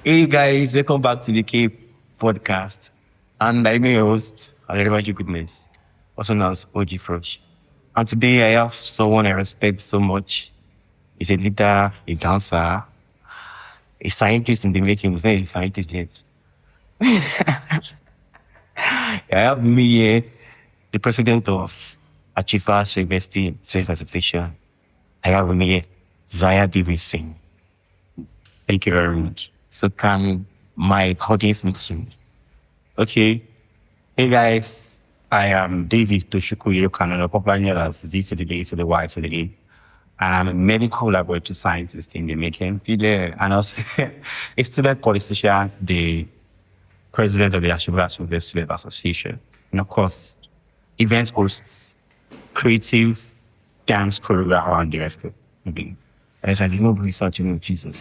Hey guys, welcome back to the Cape podcast. And I'm your host, Alejandro Goodness, also known as OG Frosh. And today I have someone I respect so much. He's a leader, a dancer, a scientist in the making. He's not a scientist yet. I have me here, the president of Achievers University Students Association. I have me here, Zaya Davidson. Thank you very much. So can my audience meet you? Okay. Hey guys, I am David Toshuku Yokanano, popularly known as Z to the A to the Y to the A. And I'm a medical laboratory scientist in the making. And also a student politician, the president of the Achievers University Student Association. And of course, event hosts, creative dance choreographer and director. Okay. As I did not research, Jesus.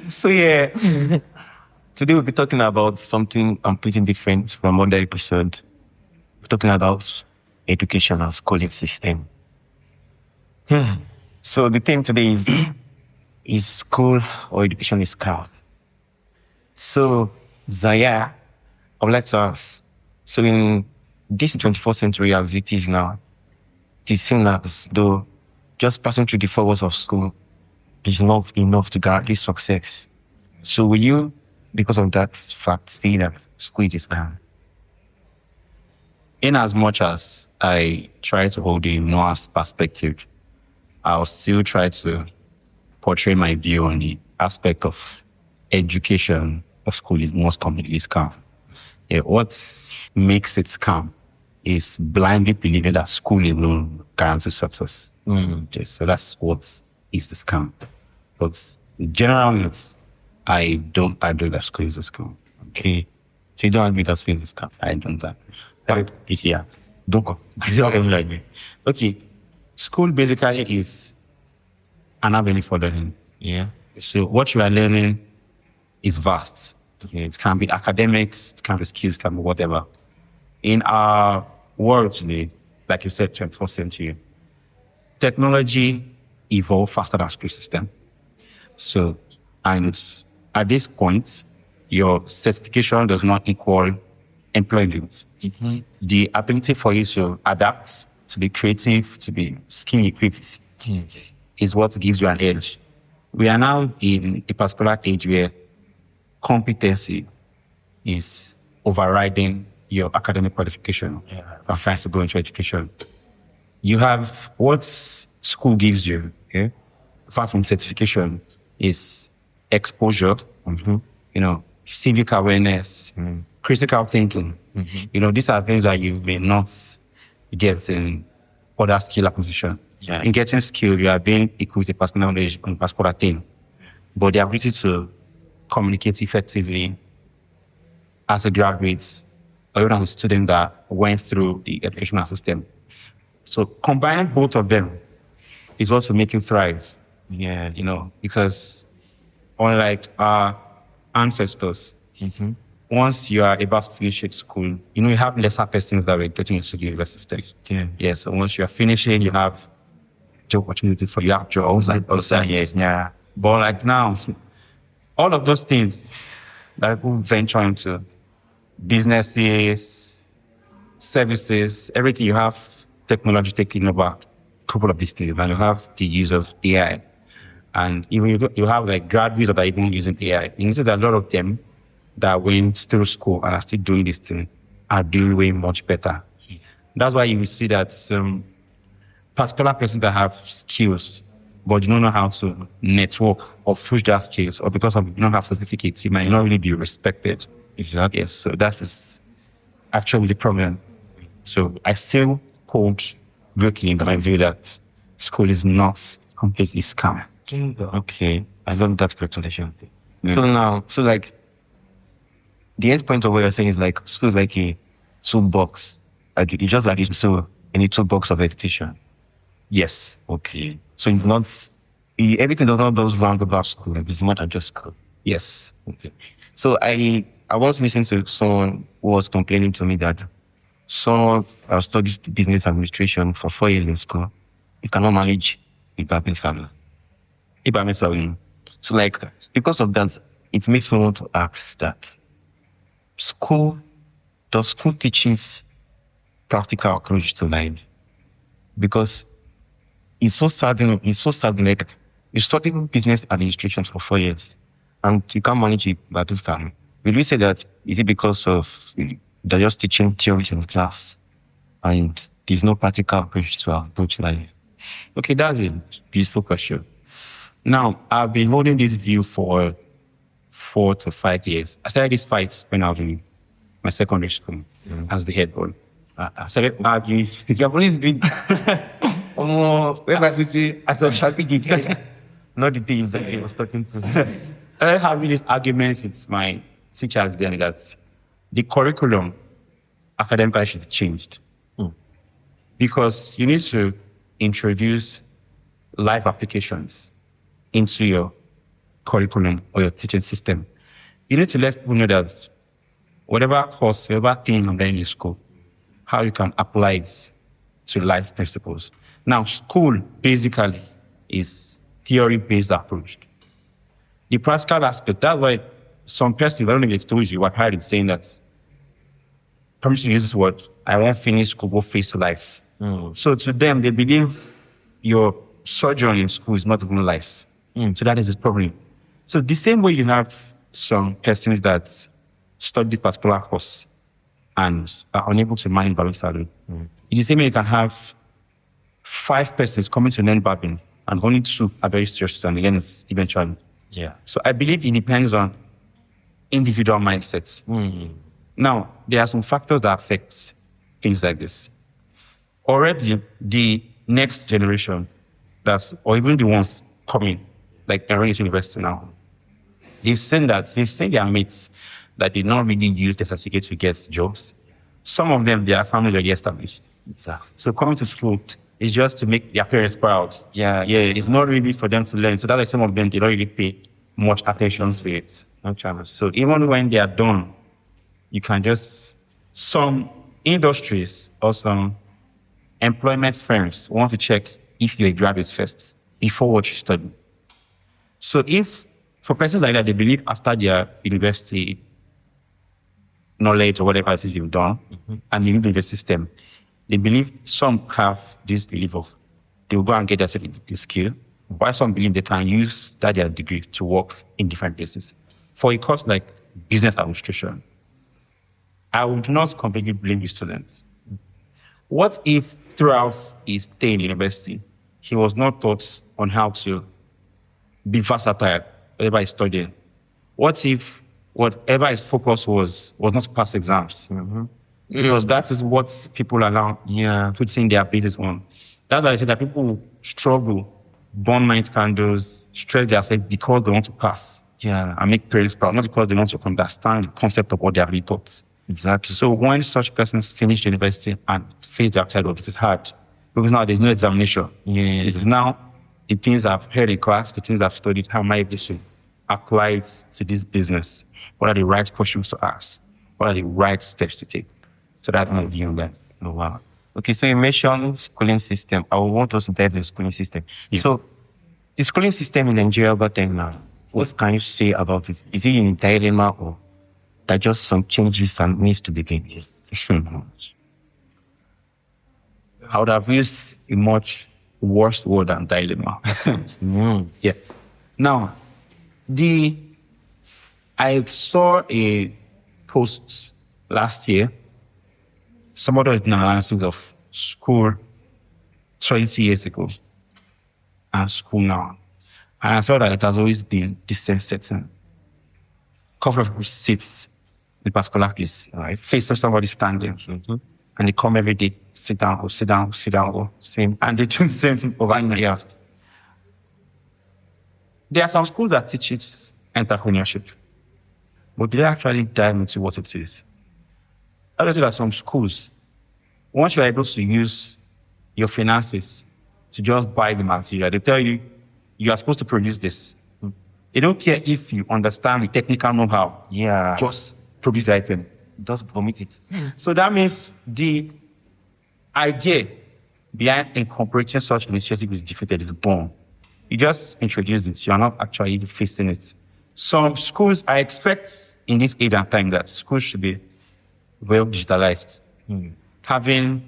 So yeah, today we'll be talking about something completely different from other episode. We're talking about education and schooling system. So the theme today is school or education is scam. So Zaya, I would like to ask, so in this 21st century as it is now, it seems as though just passing through the 4 walls of school is not enough to guarantee success. So will you, because of that fact, say that school is scam? In as much as I try to hold a nuanced perspective, I'll still try to portray my view on the aspect of education of school is most completely scam. Yeah, what makes it scam is blindly believing that school alone guarantees success. Yes, so that's what is the scam. But in general notes, I don't agree that school is a scam. Okay. So you don't agree that school is scam? I don't agree. Yeah. Don't go. Okay. School basically is an avenue for learning. Yeah. So what you are learning is vast. Okay. It can be academics, it can be skills, it can be whatever. In our world today, like you said, 21st century, technology evolved faster than school system. So, and at this point, your certification does not equal employment. Mm-hmm. The ability for you to adapt, to be creative, to be skill equipped is what gives you an edge. We are now in a particular age where competency is overriding your academic qualification and trying to go into education. You have what school gives you, okay? Apart from certification, is exposure, civic awareness, critical thinking. These are things that you may not get in other skill acquisition. Yeah. In getting skill, you are being equipped with a particular knowledge on a particular thing. But the ability to communicate effectively as a graduate or even as a student that went through the educational system. So combining both of them is what will make you thrive. Yeah. Because unlike our ancestors, once you are about to finish school, you have lesser persons that were getting into the university system. Yeah. So once you are finishing, you have job opportunity for you have jobs and also Yeah. But like now, all of those things that people venture into, businesses, services, everything, you have technology taking over a couple of these things, and you have the use of AI. And even you have like graduates that are even using AI. You see that a lot of them that went through school and are still doing this thing are doing way much better. That's why you will see that some particular persons that have skills, but you don't know how to network or push their skills, or because of you don't have certificates, you might not really be respected. Exactly. Yes, so that is actually the problem. So I still hold greatly in my view that school is not completely scam. Okay. I love that calculation. So like the end point of what you're saying is like school is like a toolbox. Like it's just like it's so in a toolbox of education. Yes. Okay. So it's not everything does not goes round about school. Like it's more than just school. Yes. Okay. So I was listening to someone who was complaining to me that someone studies business administration for 4 years in school. You cannot manage Ibadan family. Ibrahim Sawin. So like because of that, it makes me want to ask that school does school teaches practical approach to life? Because it's so sad like you studied business administration for 4 years and you can't manage it by this time. Will you say that is it because of they're just teaching theories in class and there's no practical approach to approach life? Okay, that's a beautiful question. Now, I've been holding this view for 4 to 5 years. I started this fight when I was in my secondary school as the head boy. I started arguing. You have always been where was it? I thought not the things that he was talking to. I started having this argument with my teachers then that the curriculum academically should be changed. Because you need to introduce life applications into your curriculum or your teaching system. You need to let people know that whatever course, whatever thing you're learning in school, how you can apply it to life principles. Now, school basically is theory-based approach. The practical aspect, that's why some persons, I don't know if they've told you, what I heard saying that, permission to use this word, I won't finish school, go face life. So to them, they believe your sojourn in school is not even life. So that is the problem. So the same way you have some persons that study this particular course and are unable to manage barbing salon. In the same way you can have 5 persons coming to learn barbing and only 2 are very serious and learn it eventually. Yeah. So I believe it depends on individual mindsets. Now, there are some factors that affect things like this. Already, the next generation, or even the ones coming, like enrolling to university now, they've seen their mates that did not really use the certificate to get jobs. Some of them, their families are already established. So coming to school is just to make their parents proud. Yeah, it's not really for them to learn. So that's why some of them, they don't really pay much attention to it. So even when they are done, you can some industries or some employment firms want to check if you're a graduate first before what you study. So if for persons like that, they believe after their university knowledge or whatever it is you've done and you live in the system, they believe some have this belief of they will go and get their certificate skill, while some believe they can use their degree to work in different places. For a course like business administration, I would not completely blame the students. What if throughout his stay in university, he was not taught on how to be versatile, whatever he's studying? What if whatever his focus was not to pass exams? Because that is what people are now putting their abilities on. That's why I say that people struggle, burn mind candles, stress themselves because they want to pass and make parents proud, not because they want to understand the concept of what they have been taught. Exactly. So when such persons finish university and face the outside world, this is hard because now there's no examination. It is now the things I've heard in class, the things I've studied, how am I able to apply it to this business? What are the right questions to ask? What are the right steps to take? So that's my view on that. Oh, wow. Okay, so you mentioned schooling system. I want us to dive into the schooling system. Yeah. So the schooling system in Nigeria about then now, what can you say about it? Is it in dilemma or that just some changes that needs to be made? I would have used a much worse word than dilemma. Yeah. Now, I saw a post last year. Somebody did an analysis of school 20 years ago and school now. And I felt that it has always been the same setting. Couple of people sits in a particular place, right? Facing somebody standing. And they come every day, sit down, go, same. And they do the same thing over and over. There are some schools that teach it entrepreneurship, but they actually dive into what it is. I would say that some schools, once you're able to use your finances to just buy the material, they tell you, you are supposed to produce this. They don't care if you understand the technical know-how. Just produce the item. Just vomit it. So that means the idea behind incorporating such initiative is defeated, is born. You just introduce it. You are not actually facing it. Some schools, I expect in this age and time that schools should be well digitalized. Having,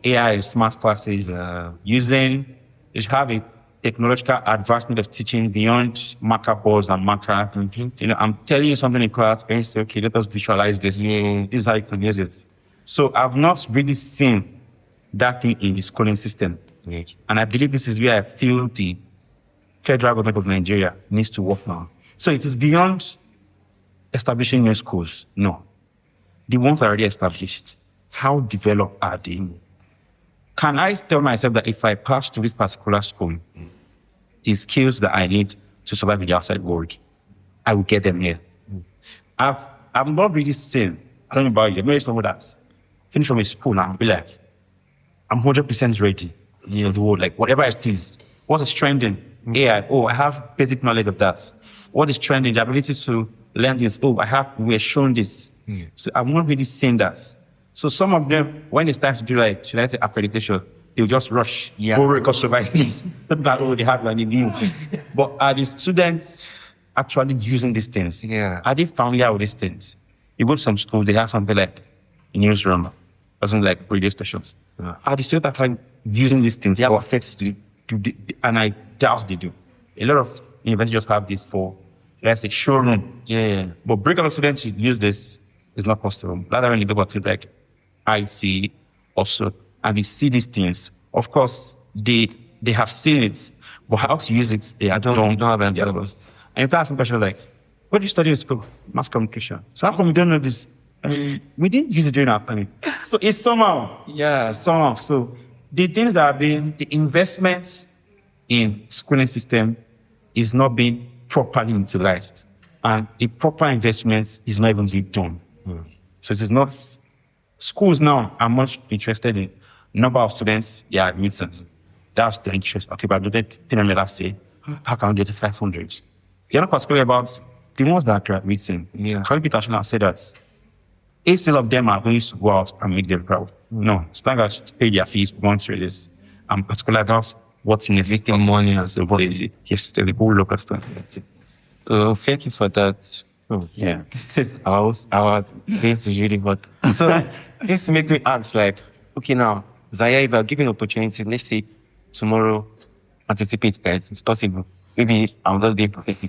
AI smart classes, they should have a technological advancement of teaching beyond marker boards and marker. I'm telling you something in class, and you say, okay, let us visualize this. This is how you can use it. So I've not really seen that thing in the schooling system. And I believe this is where I feel the federal government of Nigeria needs to work now. So it is beyond establishing new schools. No. The ones that are already established, how developed are they? Can I tell myself that if I pass to this particular school, the skills that I need to survive in the outside world, I will get them here? I'm not really saying, I don't know about you, maybe someone that's finished from a school now, be like, I'm 100% ready. The world, like whatever it is, what is trending? AI, I have basic knowledge of that. What is trending? The ability to learn this. We're shown this. So I'm not really saying that. So some of them, when it's time to do should I say accreditation, they'll just rush. Because of things. That they have any new. But are the students actually using these things? Are they familiar with these things? You go to some schools, they have something like a newsroom, or something like radio stations. Are the students actually using these things? They have access to and I doubt they do. A lot of universities just have this for, let's say, showroom. But bring a lot of students to use this is not possible. Rather when you go about things like IT also, and they see these things. Of course, they have seen it, but how to use it, they don't have any other ones. And if I ask some question like, what do you study in school? Mass communication. So how come we don't know this? We didn't use it during our time. So it's somehow. So the things that are being, the investments in schooling system is not being properly utilized. And the proper investment is not even being done. So it is not, schools now are much interested in number of students they are admitting. That's the interest. Okay, but the thing I made say, how can we get to 500? You're not particularly about the ones that are admitting. Can we be say that instead of them are going to go out and make them proud? No, as long as pay their fees, going through this. I'm particular about what's in the money as a body. Yes, the whole local stuff. So thank you for that. Our face is really hot. So this make me ask okay now, Zaya, if I'm given opportunity, let's say tomorrow, anticipate that it's possible. Maybe I'll just be perfect.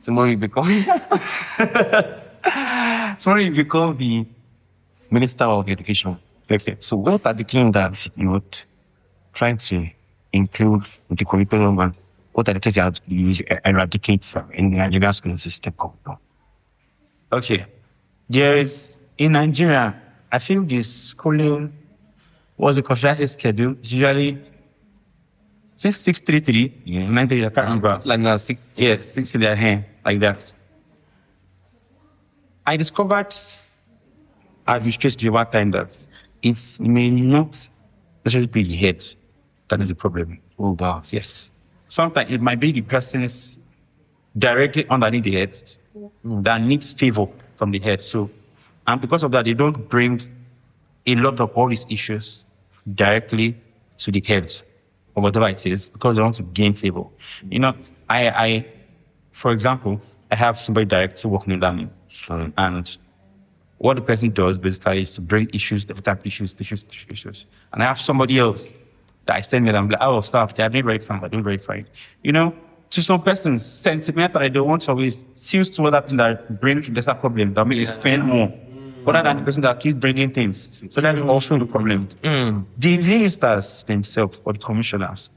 Tomorrow you become the Minister of Education. Okay. So what are the things that you would try to include in the curriculum, and what are the things you have to use eradicate in the Nigerian school system? Okay. In Nigeria, I feel the schooling was a constructed schedule. It's usually 633. 90, I can't remember. Like now, 6. Yeah, 6 in their hand, like that. I discovered at the stress over time that it may not necessarily be the head that is the problem. Oh, wow. Yes. Sometimes it might be the person's directly underneath the head that needs favor from the head. So, and because of that, they don't bring a lot of all these issues directly to the head or whatever it is, because they want to gain favor. I for example, I have somebody directly working under me. And what the person does basically is to bring issues, difficult issues. And I have somebody else that I stand there and I'm like, staff, they are doing very fine, they're doing very fine. To some persons, sentimental, they want to always choose to other things that bring there's a problem, that make you spend more, other than the person that keeps bringing things. So that's also the problem. The ministers themselves, or the commissioners,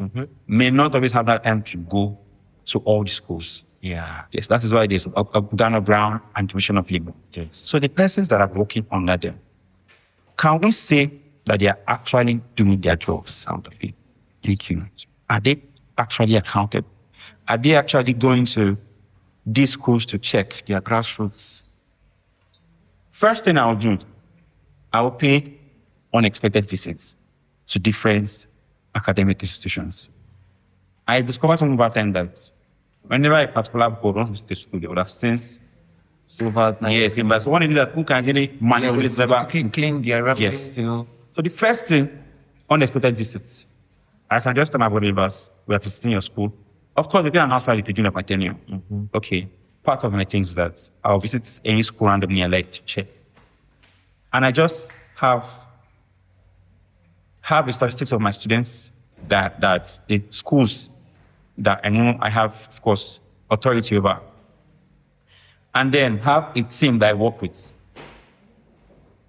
may not always have that time to go to all the schools. Yes, that is why there's Ghana Brown and Division of Labor. Yes. So the persons that are working under them, can we say that they are actually doing their jobs out of it? Are they actually accountable? Are they actually going to these schools to check their grassroots? First thing I'll do, I'll pay unexpected visits to different academic institutions. I discovered something about time that whenever a particular board wants to visit a school, they would have since Silver, yes, but so one thing that who can really manipulate clean their reference, yes. So the first thing unexpected visits. I can just tell my board members, we are visiting your school. Of course, they didn't announce at the beginning of my tenure. Okay. Part of my thing is that I'll visit any school randomly I like to check. And I just have the statistics of my students that the schools that I know I have, of course, authority over. And then have a team that I work with.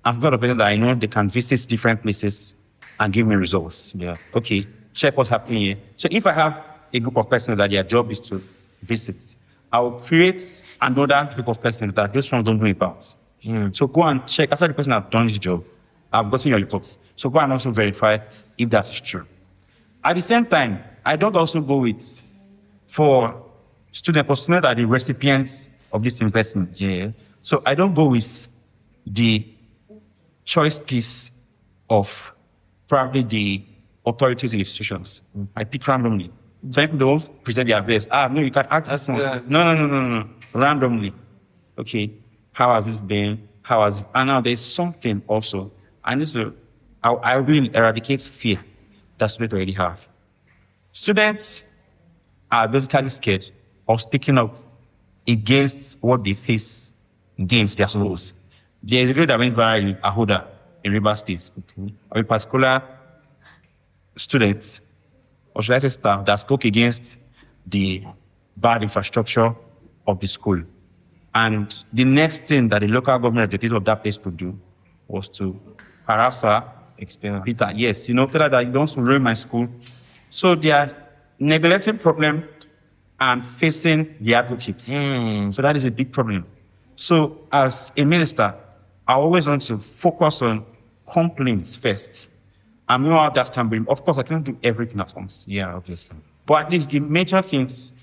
I've got a person that I know they can visit different places and give me results. Yeah. Okay, check what's happening here. So if I have a group of persons that their job is to visit, I will create another group of persons that those ones don't know about. So go and check. After the person has done his job, I've gotten your reports. So go and also verify if that is true. At the same time, I don't also go with for students that are the recipients of this investment. Yeah. So I don't go with the choice piece of probably the authorities and institutions. I pick randomly. Some people don't present their best. No, you can ask this one. No. Randomly. Okay. How has this been? And now there's something also. I will eradicate fear that students already have. Students are basically scared of speaking up against what they face against their schools. There is a video that went viral in Ahoda in Rivers State. A particular student or should I say staff that spoke against the bad infrastructure of the school. And the next thing that the local government executives of that place could do was to harass her, Peter. Yes, tell her that you don't ruin my school. So they are neglecting problem and facing the advocates. So that is a big problem. So as a minister, I always want to focus on complaints first. I'm not that can of course I can't do everything at once. Yeah, obviously. But at least the major things,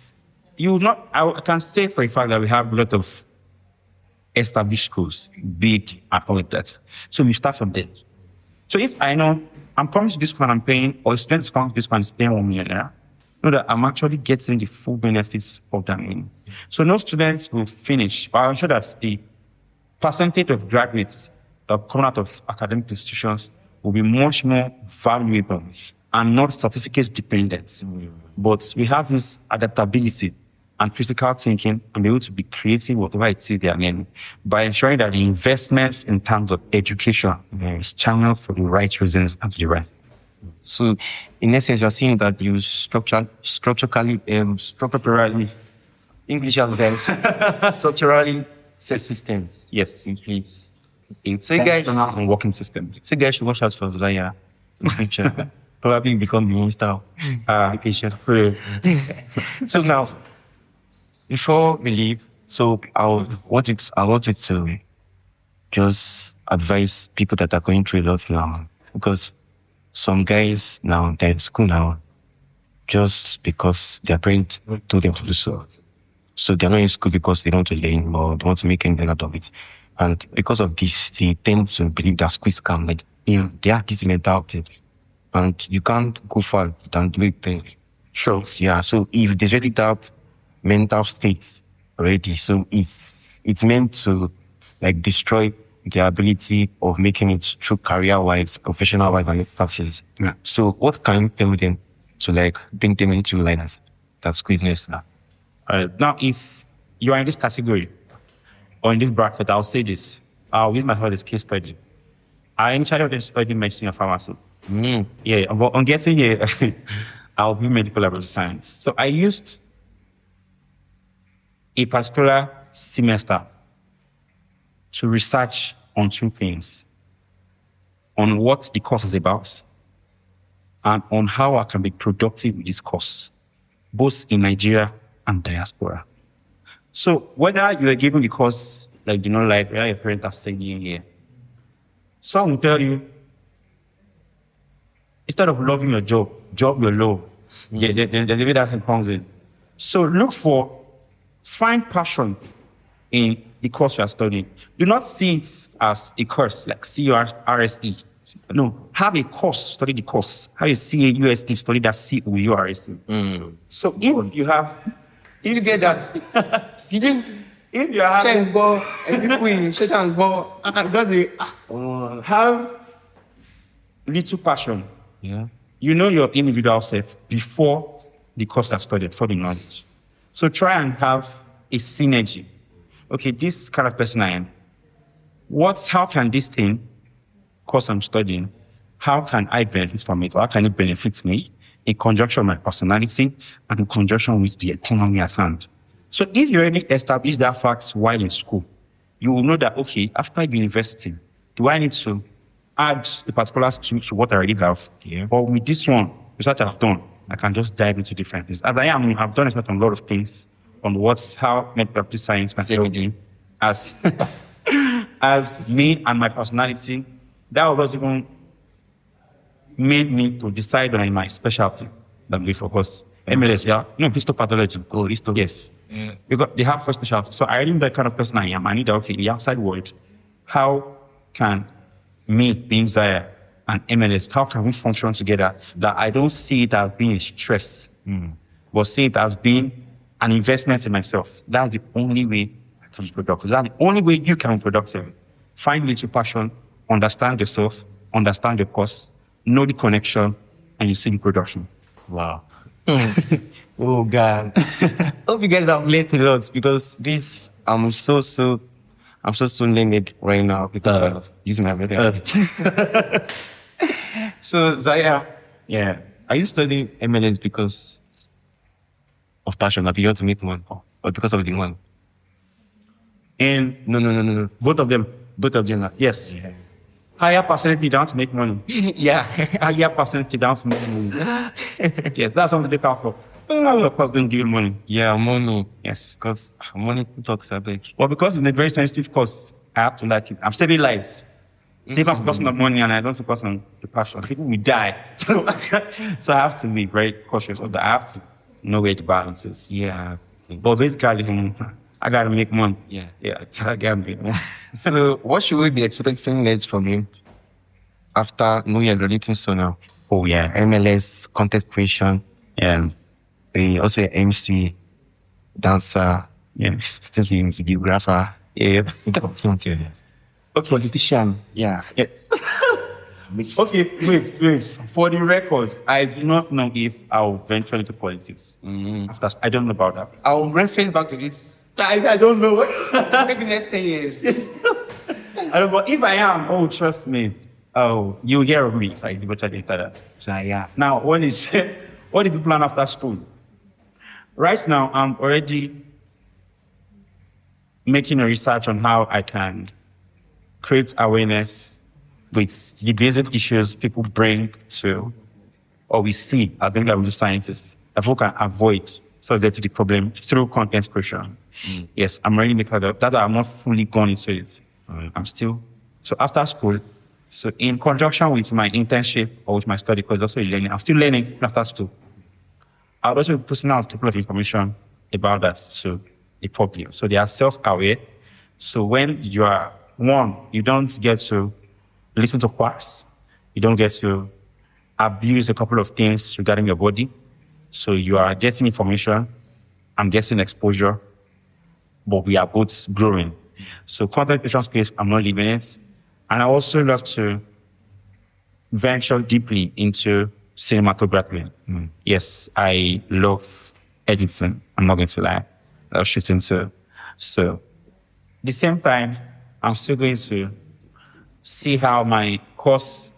I can say for a fact that we have a lot of established schools, big and all of that. So we start from there. So if I know I'm coming to this school and I'm paying, or students coming to this school and is paying 1 million naira, know that I'm actually getting the full benefits of that money. So no students will finish, but I'm sure that the percentage of graduates that come out of academic institutions will be much more valuable and not certificate dependent. But we have this adaptability and critical thinking and be able to be creative whatever it is they are learning by ensuring that the investments in terms of education is channeled for the right reasons and the right. So, in essence, you're saying that you structurally, English as well, structurally set systems. Yes, Please. so intentional and working systems. So, guys should watch out for Zaya in the future. Probably become the minister of education. So now, before we leave, so I wanted to just advise people that are going through a lot now, because some guys now, they're in school now, just because their parents told them to do so. So they're not in school because they don't want to learn or they want to make anything out of it. And because of this, they tend to believe that school is scam. Like, they have this mentality. And you can't go far than do it. Sure. Yeah. So if there's already that mental state already, so it's meant to like destroy the ability of making it through career-wise, professional-wise, and classes. Yeah. So what can you tell them to like bring them into liners that squeeziness now? Now, if you are in this category or in this bracket, I'll say this. I'll use myself as case study. I initially studied medicine and pharmacy. Yeah, but on getting here, I'll be medical laboratory science. So I used a particular semester to research on two things: on what the course is about and on how I can be productive with this course, both in Nigeria and diaspora. So whether you are given the course, like where your parents are sending you here, some will tell you, instead of loving your job your love. Yeah, the way that comes in. So find passion in the course you are studying. Do not see it as a course like CURSE. No, have a course, study the course. Have a CAUSE, study that COURSE. So if you get that, if you have have little passion Yeah. You know your individual self before the course I've studied, for the knowledge. So try and have a synergy. Okay, this kind of person I am. How can this thing, course I'm studying, how can I benefit from it? Or how can it benefit me in conjunction with my personality and in conjunction with the economy at hand? So if you already establish that fact while in school, you will know that, okay, after university, do I need to add a particular skill to what I already have? Yeah. Or with this one, research I've done, I can just dive into different things. As I've done research on a lot of things on how medical science can help me as as me and my personality. That was even made me to decide on my specialty than before. Because MLS, histopathology. Oh, histo. Yes. Yeah. Because they have first specialty. So I already know the kind of person I am. I need that, okay, in the outside world, how can me being Zaya and MLS, how can we function together that I don't see it as being a stress, but see it as being an investment in myself? That's the only way I can be productive. That's the only way you can be productive. Find little passion, understand yourself, understand your course, know the connection, and you see the production. Wow. Oh God. Hope you guys have learned a lot because this I'm so learned right now because of using my brain. So Zaya, Yeah. are you studying MLS because of passion? Or you want to make money? Or because of the money? And No. both of them, are. yes. Yeah. Higher percentage down to make money. Yeah. Higher percentage down to make money. Yes, that's something to look out for. Of course, don't give you money. Yeah, money. Yes. Because money talks a bit. Well, because it's a very sensitive course, I have to like it. I'm saving lives. See, if I'm focusing on money and I don't focus on the passion, people will die. So I have to be very cautious of that. I have to know where the balance is. Yeah. But basically, I gotta make money. Yeah. Yeah, I gotta make money. So what should we be expecting next from him after New Year relating so now? Oh yeah. MLS, content creation, Yeah. also an MC, dancer, Yeah. videographer. Yeah. Okay. Politician. Yeah. Yeah. Okay, wait. For the records, I do not know if I'll venture into politics. After, I don't know about that. I'll reference back to this. I don't know. Maybe next 10 years. I don't know. But if I am, oh, trust me. Oh, you'll hear of me if I venture into that. So yeah. Now, what is the plan after school? Right now, I'm already making a research on how I can create awareness with the basic issues people bring to, or we see as being like scientists, that people can avoid solve the problem through content creation. Yes, I'm already making that. I'm not fully gone into it. I'm still, so after school, so in conjunction with my internship or with my study, because also learning, I'm still learning after school. I'll also be putting out a couple of information about that to the public. So they are self-aware. So when you are you don't get to listen to quacks. You don't get to abuse a couple of things regarding your body. So you are getting information. I'm getting exposure, but we are both growing. So content creation space, I'm not leaving it. And I also love to venture deeply into cinematography. Yes, I love editing. I'm not going to lie. I love shooting too. So at the same time, I'm still going to see how my course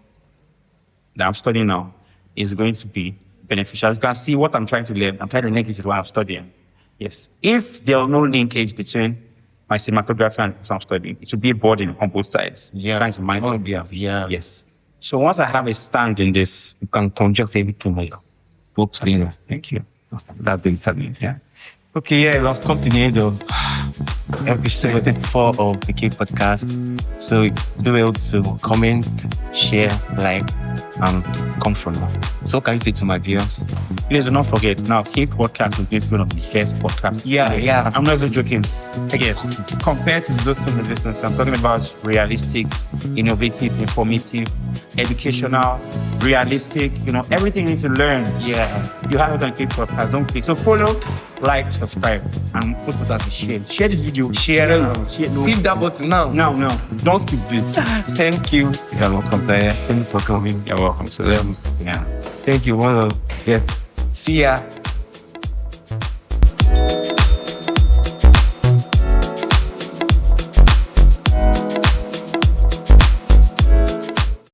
that I'm studying now is going to be beneficial. As you can see what I'm trying to learn. I'm trying to link it to what I'm studying. Yes. If there are no linkage between my cinematography and what I'm studying, it should be a burden on both sides. Yeah. Trying to mind. Yeah. Yes. So once I have a stand in this, You can conjunct everything like both. thank you. That's been coming. Yeah. Okay, yeah, we've come to the end of episode 4 of the K Podcast. So do well to comment, share, like, and come from now. So what can you say to my viewers? Please do not forget, now, K Podcast will be one of the best podcasts. Yeah. I'm not even joking. Yes. Compared to those two businesses, I'm talking about realistic, innovative, informative, educational, realistic, everything you need to learn. Yeah. You have it on K Podcast. Don't click. So follow, like, subscribe, and put that as a share. Share this video. Share it. Share. Hit that button now. No. Don't wants to do it. Thank you. You're welcome, Zaya. Thank you for coming. You're welcome. So, yeah. Thank you. See ya.